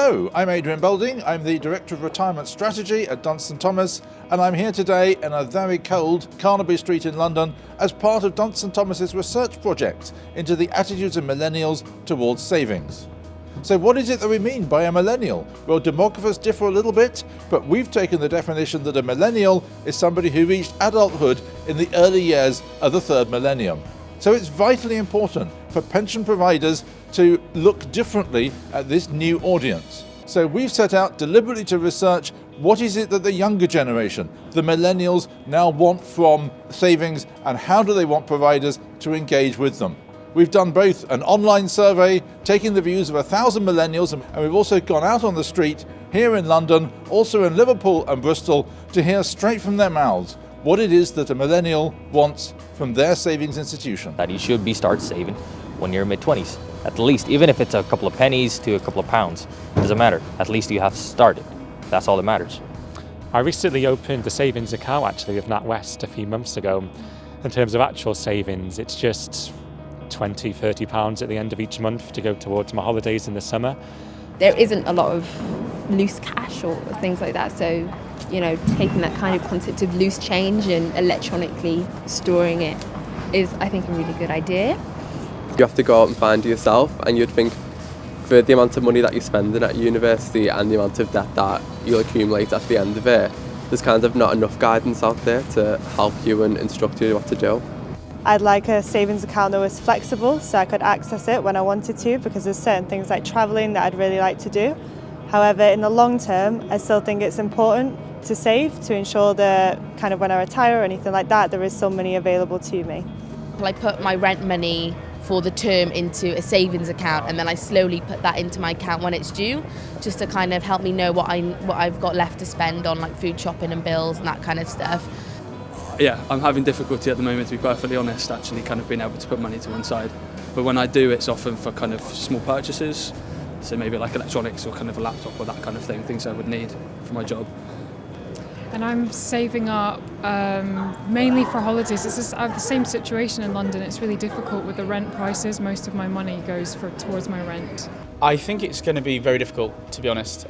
Hello, I'm Adrian Belding. I'm the Director of Retirement Strategy at Dunstan Thomas, and I'm here today in a very cold Carnaby Street in London as part of Dunstan Thomas's research project into the attitudes of millennials towards savings. So what is it that we mean by a millennial? Well, demographers differ a little bit, but we've taken the definition that a millennial is somebody who reached adulthood in the early years of the third millennium. So it's vitally important for pension providers to look differently at this new audience. So we've set out deliberately to research what is it that the younger generation, the millennials, now want from savings, and how do they want providers to engage with them. We've done both an online survey, taking the views of 1,000 millennials, and we've also gone out on the street here in London, also in Liverpool and Bristol, to hear straight from their mouths what it is that a millennial wants from their savings institution. That you should be start saving when you're mid-20s, at least, even if it's a couple of pennies to a couple of pounds. It doesn't matter, at least you have started. That's all that matters. I recently opened a savings account actually with NatWest a few months ago. In terms of actual savings, it's just £20-30 at the end of each month to go towards my holidays in the summer. There isn't a lot of loose cash or things like that, so taking that kind of concept of loose change and electronically storing it is, I think, a really good idea. You have to go out and find it yourself, and you'd think for the amount of money that you're spending at university and the amount of debt that you'll accumulate at the end of it, there's kind of not enough guidance out there to help you and instruct you what to do. I'd like a savings account that was flexible so I could access it when I wanted to, because there's certain things like travelling that I'd really like to do. However, in the long term, I still think it's important to save to ensure that kind of when I retire or anything like that, there is some money available to me. I put my rent money for the term into a savings account, and then I slowly put that into my account when it's due, just to kind of help me know what I've got left to spend on, like food shopping and bills and that kind of stuff. Yeah, I'm having difficulty at the moment, to be perfectly honest, actually kind of being able to put money to one side. But when I do, it's often for kind of small purchases, so maybe like electronics or kind of a laptop or that kind of thing, things I would need for my job. And I'm saving up mainly for holidays. It's just, I have the same situation in London. It's really difficult with the rent prices. Most of my money goes towards my rent. I think it's going to be very difficult, to be honest.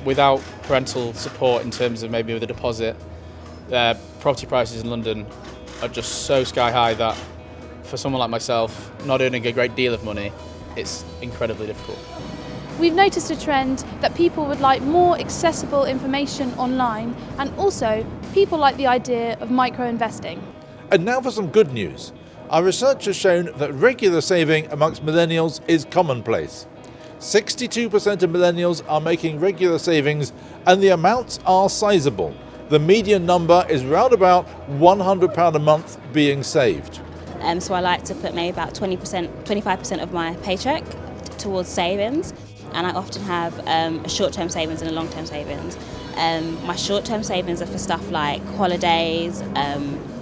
Without parental support in terms of maybe with a deposit, property prices in London are just so sky high that for someone like myself, not earning a great deal of money, it's incredibly difficult. We've noticed a trend that people would like more accessible information online, and also people like the idea of micro-investing. And now for some good news. Our research has shown that regular saving amongst millennials is commonplace. 62% of millennials are making regular savings, and the amounts are sizable. The median number is round about £100 a month being saved. So I like to put maybe about 25% of my paycheck towards savings, and I often have a short-term savings and a long-term savings. My short-term savings are for stuff like holidays,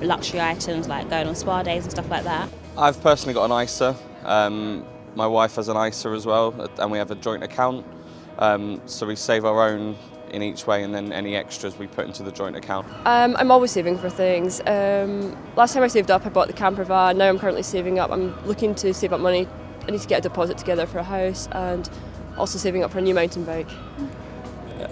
luxury items like going on spa days and stuff like that. I've personally got an ISA. My wife has an ISA as well, and we have a joint account. So we save our own in each way, and then any extras we put into the joint account. I'm always saving for things. Last time I saved up, I bought the camper van. Now I'm currently saving up. I'm looking to save up money. I need to get a deposit together for a house, and also saving up for a new mountain bike.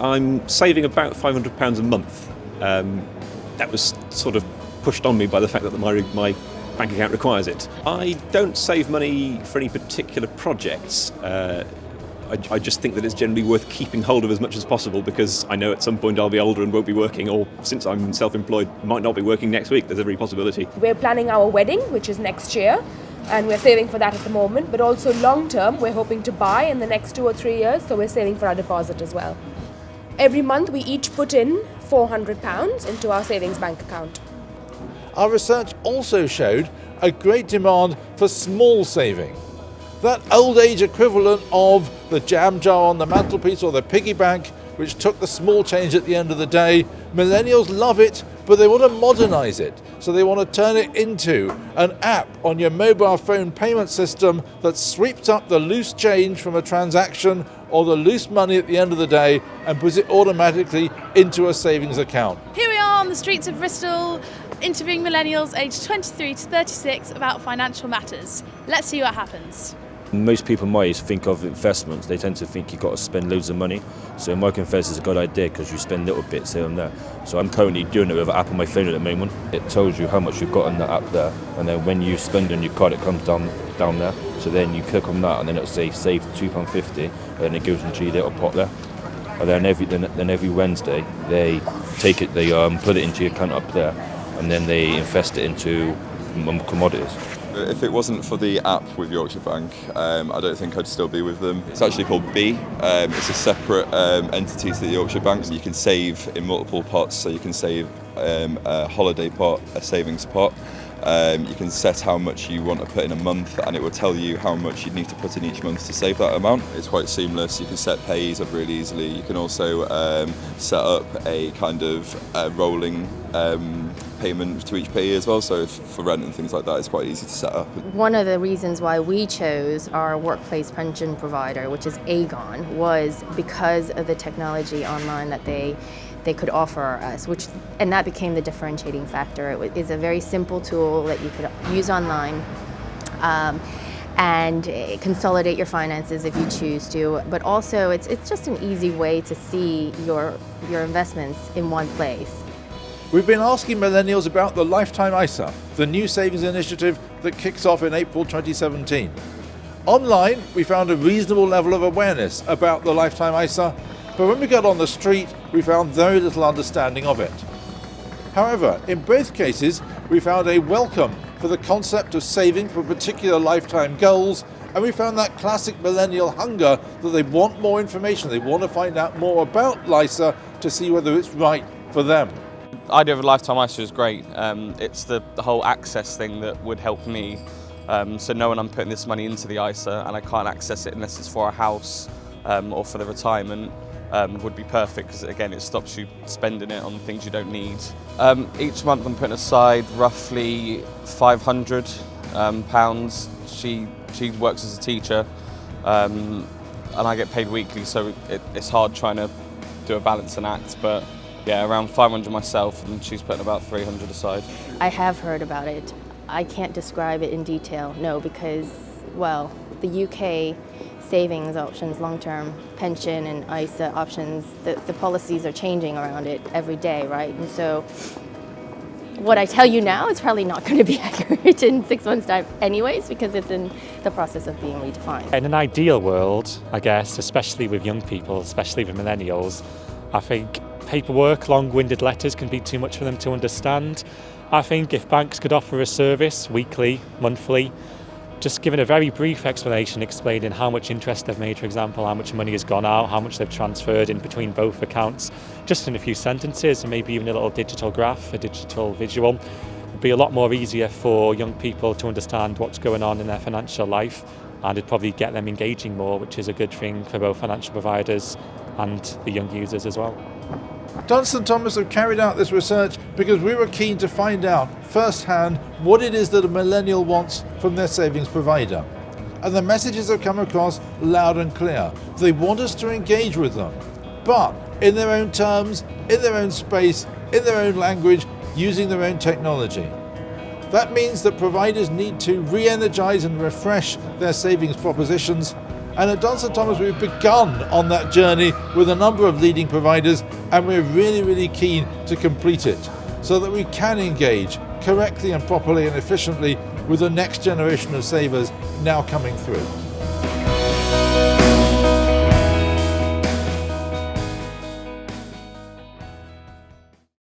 I'm saving about £500 a month. That was sort of pushed on me by the fact that my bank account requires it. I don't save money for any particular projects. I just think that it's generally worth keeping hold of as much as possible, because I know at some point I'll be older and won't be working, or since I'm self-employed, might not be working next week. There's every possibility. We're planning our wedding, which is next year, and we're saving for that at the moment, but also long term we're hoping to buy in the next 2 or 3 years, so we're saving for our deposit as well. Every month we each put in £400 into our savings bank account. Our research also showed a great demand for small saving. That old age equivalent of the jam jar on the mantelpiece or the piggy bank, which took the small change at the end of the day. Millennials love it, but they want to modernise it. So they want to turn it into an app on your mobile phone payment system that sweeps up the loose change from a transaction or the loose money at the end of the day and puts it automatically into a savings account. Here we are on the streets of Bristol, interviewing millennials aged 23 to 36 about financial matters. Let's see what happens. Most people my age think of investments, they tend to think you've got to spend loads of money. So Microinvest is a good idea because you spend little bits here and there. So I'm currently doing it with an app on my phone at the moment. It tells you how much you've got on the app there, and then when you spend on your card it comes down there. So then you click on that and then it'll say save £2.50 and then it goes into your little pot there. And then every Wednesday they take it, they put it into your account up there, and then they invest it into commodities. If it wasn't for the app with Yorkshire Bank, I don't think I'd still be with them. It's actually called B. It's a separate entity to the Yorkshire Bank. You can save in multiple pots, so you can save a holiday pot, a savings pot. You can set how much you want to put in a month, and it will tell you how much you need to put in each month to save that amount. It's quite seamless. You can set pays up really easily. You can also set up a kind of rolling payment to each payee as well, so for rent and things like that it's quite easy to set up. One of the reasons why we chose our workplace pension provider, which is Aegon, was because of the technology online that they could offer us, and that became the differentiating factor. It is a very simple tool that you could use online and consolidate your finances if you choose to, but also it's just an easy way to see your investments in one place. We've been asking millennials about the Lifetime ISA, the new savings initiative that kicks off in April 2017. Online, we found a reasonable level of awareness about the Lifetime ISA, but when we got on the street, we found very little understanding of it. However, in both cases, we found a welcome for the concept of saving for particular lifetime goals, and we found that classic millennial hunger that they want more information, they want to find out more about LISA to see whether it's right for them. The idea of a lifetime ISA is great. It's the whole access thing that would help me. So knowing I'm putting this money into the ISA and I can't access it unless it's for a house or for the retirement would be perfect, because again it stops you spending it on things you don't need. Each month I'm putting aside roughly £500. She works as a teacher and I get paid weekly, so it's hard trying to do a balancing act, but yeah, around 500 myself, and she's putting about 300 aside. I have heard about it. I can't describe it in detail, no, because, well, the UK savings options, long-term pension and ISA options, the policies are changing around it every day, right? And so what I tell you now is probably not going to be accurate in 6 months' time anyways, because it's in the process of being redefined. In an ideal world, I guess, especially with young people, especially with millennials, I think paperwork, long-winded letters can be too much for them to understand. I think if banks could offer a service weekly, monthly, just giving a very brief explanation explaining how much interest they've made, for example, how much money has gone out, how much they've transferred in between both accounts, just in a few sentences, and maybe even a little digital graph, a digital visual, would be a lot more easier for young people to understand what's going on in their financial life, and it'd probably get them engaging more, which is a good thing for both financial providers and the young users as well. Dunstan Thomas have carried out this research because we were keen to find out firsthand what it is that a millennial wants from their savings provider. And the messages have come across loud and clear. They want us to engage with them, but in their own terms, in their own space, in their own language, using their own technology. That means that providers need to re-energize and refresh their savings propositions. And at Dunstan Thomas, we've begun on that journey with a number of leading providers, and we're really, really keen to complete it so that we can engage correctly and properly and efficiently with the next generation of savers now coming through.